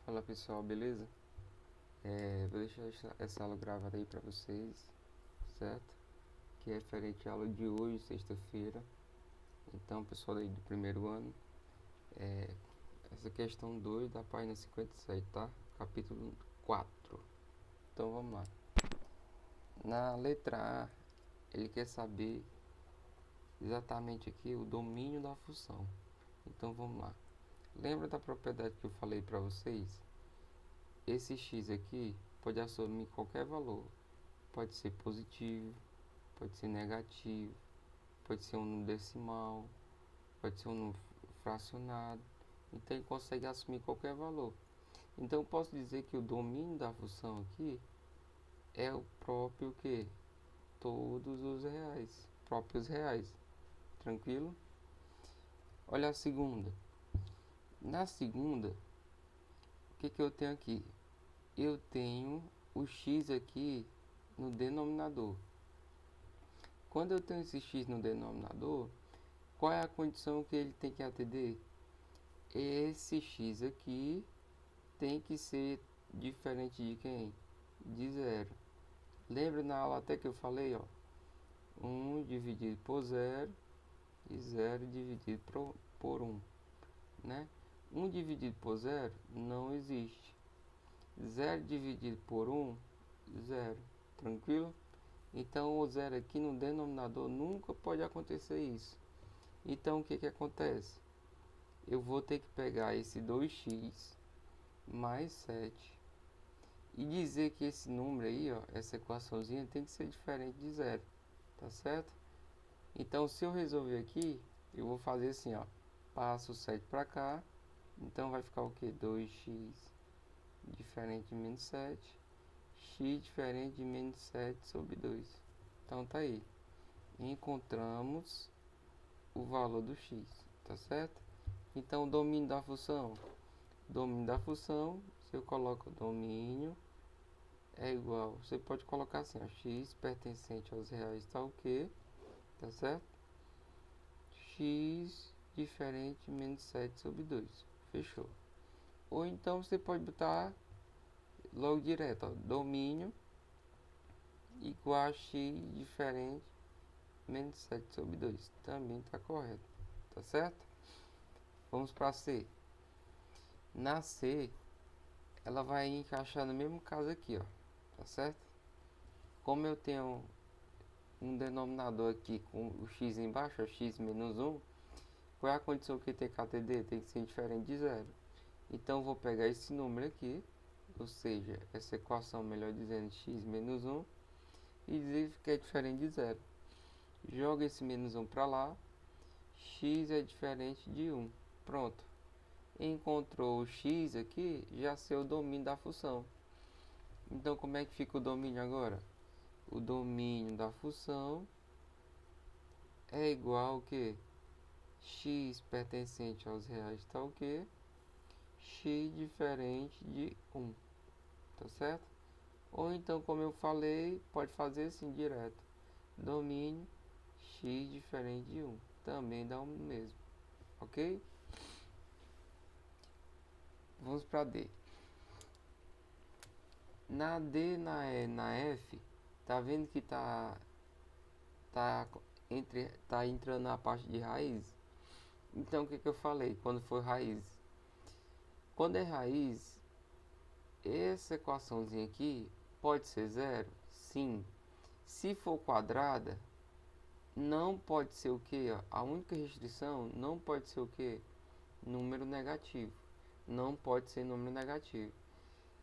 Fala pessoal, beleza? Vou deixar essa aula gravada aí pra vocês, certo? Que é referente à aula de hoje, sexta-feira. Então, pessoal aí do primeiro ano, essa questão 2 da página 57, tá? Capítulo 4. Então, vamos lá. Na letra A, ele quer saber exatamente aqui o domínio da função. Então, vamos lá. Lembra da propriedade que eu falei para vocês? Esse x aqui pode assumir qualquer valor. Pode ser positivo, pode ser negativo, pode ser um número decimal, pode ser um número fracionado. Então ele consegue assumir qualquer valor. Então eu posso dizer que o domínio da função aqui é o próprio que? Todos os reais, próprios reais. Tranquilo? Olha a segunda. Na segunda, o que eu tenho aqui? Eu tenho o x aqui no denominador. Quando eu tenho esse x no denominador, qual é a condição que ele tem que atender? Esse x aqui tem que ser diferente de quem? De zero. Lembra na aula até que eu falei, ó, 1 dividido por zero e 0 dividido por 1, né? 1 dividido por zero não existe. 0 dividido por 1, 0. Tranquilo? Então o zero aqui no denominador nunca pode acontecer isso. Então o que acontece? Eu vou ter que pegar esse 2x mais 7 e dizer que esse número aí, ó, essa equaçãozinha tem que ser diferente de zero, tá certo? Então se eu resolver aqui, eu vou fazer assim, ó, passo o 7 para cá, então vai ficar o que? 2x diferente de menos 7, x diferente de menos 7 sobre 2. Então tá aí, encontramos o valor do x, tá certo? Então o domínio da função, se eu coloco domínio é igual, você pode colocar assim, ó, x pertencente aos reais tal que, tá certo? X diferente de menos 7 sobre 2, fechou. Ou então você pode botar logo direto, ó, domínio igual a x diferente menos 7 sobre 2, também está correto, tá certo? Vamos para C. Na C, ela vai encaixar no mesmo caso aqui, ó, tá certo? Como eu tenho um denominador aqui com o x embaixo, é x menos 1, qual é a condição que tem que atender? Tem que ser diferente de zero. Então vou pegar esse número aqui, ou seja, essa equação, melhor dizendo, x menos 1, e dizer que é diferente de zero. Joga esse menos 1 para lá, x é diferente de 1. Pronto. Encontrou o x aqui, já sei o domínio da função. Então como é que fica o domínio agora? O domínio da função é igual ao que? X pertencente aos reais tal que x diferente de 1, tá certo? Ou então, como eu falei, pode fazer assim direto, domínio x diferente de 1, também dá o mesmo, ok? Vamos para D. Na D, na E, na F, tá vendo que tá entrando na parte de raiz? Então o que eu falei quando for raiz? Quando é raiz, essa equaçãozinha aqui pode ser zero? Sim. Se for quadrada, não pode ser o que? A única restrição não pode ser o que? Número negativo. Não pode ser número negativo.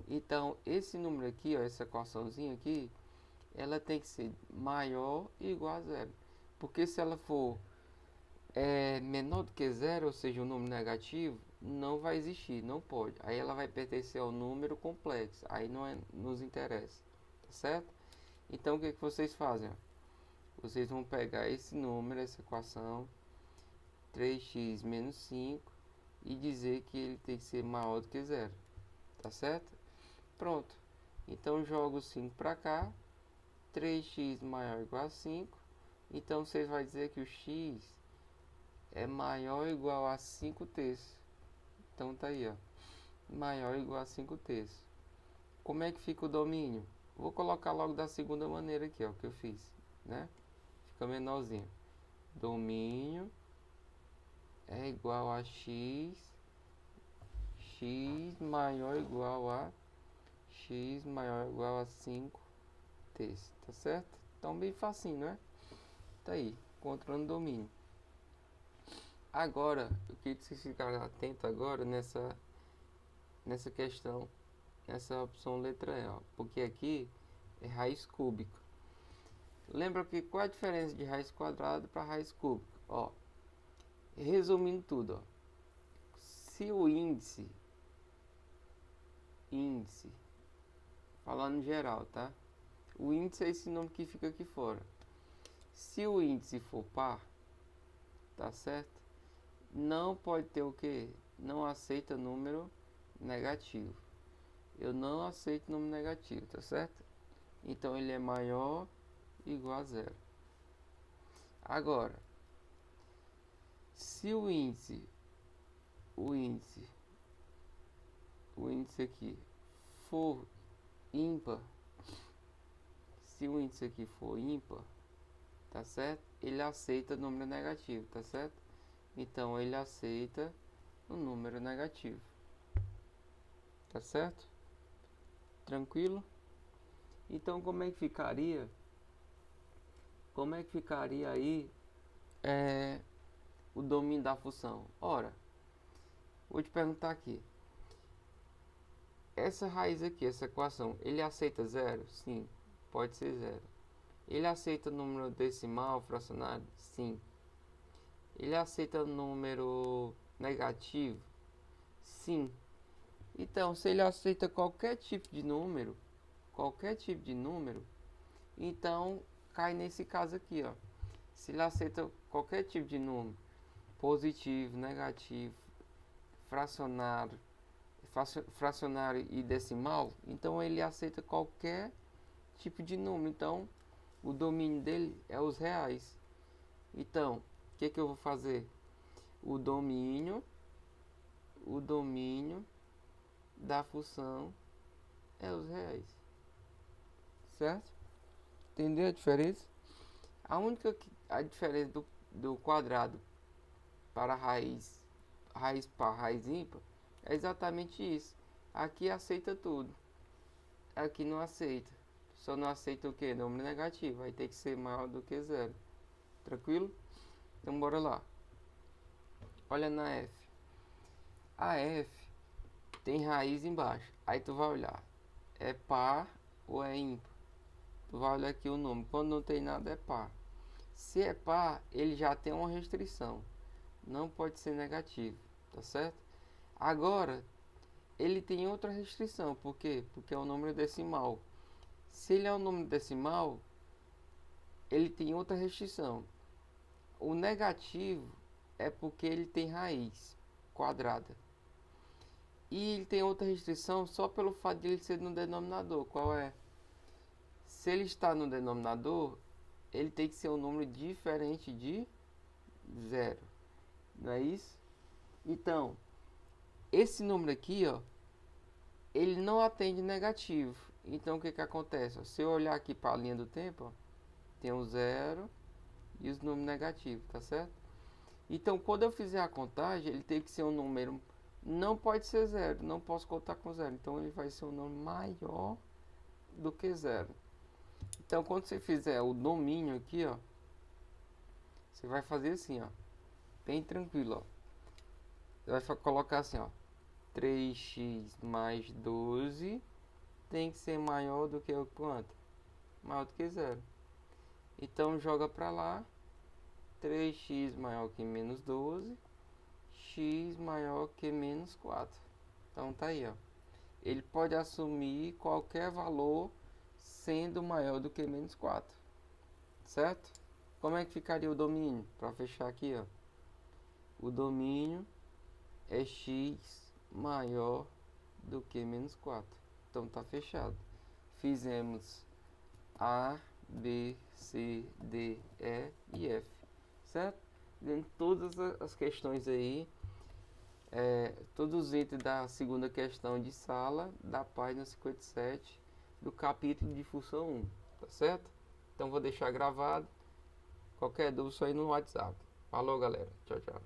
Então, esse número aqui, ó, essa equaçãozinha aqui, ela tem que ser maior ou igual a zero. Porque se ela for menor do que zero, ou seja, um número negativo, não vai existir, não pode. Aí ela vai pertencer ao número complexo, aí não nos interessa, tá certo? Então o que vocês fazem? Vocês vão pegar esse número, essa equação, 3x menos 5, e dizer que ele tem que ser maior do que zero, tá certo? Pronto. Então jogo 5 para cá, 3x maior ou igual a 5, então vocês vão dizer que o x é maior ou igual a 5 terços. Então tá aí, ó. maior ou igual a 5/3. Como é que fica o domínio? Vou colocar logo da segunda maneira aqui, ó, que eu fiz, né? Fica menorzinho. Domínio é igual a x maior ou igual a x maior ou igual a 5/3, tá certo? Então bem facinho, né? Tá aí, encontrando domínio. Agora, eu queria que vocês ficassem atentos agora nessa questão, nessa opção letra E, ó, porque aqui é raiz cúbica. Lembra que qual é a diferença de raiz quadrada para raiz cúbica? Ó, resumindo tudo, ó, se o índice, falando em geral, tá? O índice é esse número que fica aqui fora. Se o índice for par, tá certo? Não pode ter o que? Não aceita número negativo. Eu não aceito número negativo, tá certo? Então ele é maior ou igual a zero. Agora, se o índice aqui for ímpar, se o índice aqui for ímpar, tá certo? Ele aceita número negativo, tá certo? Então ele aceita o número negativo, tá certo? Tranquilo? Então como é que ficaria? Como é que ficaria aí o domínio da função? Ora, vou te perguntar aqui. Essa raiz aqui, essa equação, ele aceita zero? Sim, pode ser zero. Ele aceita número decimal, fracionário? Sim. Ele aceita número negativo? Sim. Então, se ele aceita qualquer tipo de número, então cai nesse caso aqui, ó. Se ele aceita qualquer tipo de número, positivo, negativo, fracionário e decimal, então ele aceita qualquer tipo de número. Então o domínio dele é os reais. Então o que eu vou fazer? O domínio da função é os reais, certo? Entendeu a diferença? A diferença do quadrado para raiz par, raiz ímpar, é exatamente isso. Aqui aceita tudo, aqui não aceita. Só não aceita o que? Número negativo. Vai ter que ser maior do que zero. Tranquilo? Então bora lá. Olha na F. A F tem raiz embaixo. Aí tu vai olhar. É par ou é ímpar? Tu vai olhar aqui o número. Quando não tem nada é par. Se é par, ele já tem uma restrição. Não pode ser negativo. Tá certo? Agora, ele tem outra restrição. Por quê? Porque é um número decimal. Se ele é um número decimal, ele tem outra restrição. O negativo é porque ele tem raiz quadrada. E ele tem outra restrição só pelo fato de ele ser no denominador. Qual é? Se ele está no denominador, ele tem que ser um número diferente de zero. Não é isso? Então, esse número aqui, ó, ele não atende negativo. Então o que acontece? Se eu olhar aqui para a linha do tempo, ó, tem o zero e os números negativos, tá certo? Então quando eu fizer a contagem, ele tem que ser um número, não pode ser zero, não posso contar com zero. Então ele vai ser um número maior do que zero. Então quando você fizer o domínio aqui, ó, você vai fazer assim, ó, bem tranquilo, ó. Você vai colocar assim, ó, 3x mais 12 tem que ser maior do que o quanto? Maior do que zero. Então joga para lá. 3x maior que menos 12. X maior que menos 4. Então tá aí, ó. Ele pode assumir qualquer valor sendo maior do que menos 4. Certo? Como é que ficaria o domínio? Para fechar aqui, ó. O domínio é x maior do que menos 4. Então tá fechado. Fizemos A, B, C, D, E e F. Certo? Dentro de todas as questões aí, todos os itens da segunda questão de sala, da página 57, do capítulo de função 1, tá certo? Então vou deixar gravado. Qualquer dúvida, só aí no WhatsApp. Falou, galera. Tchau, tchau.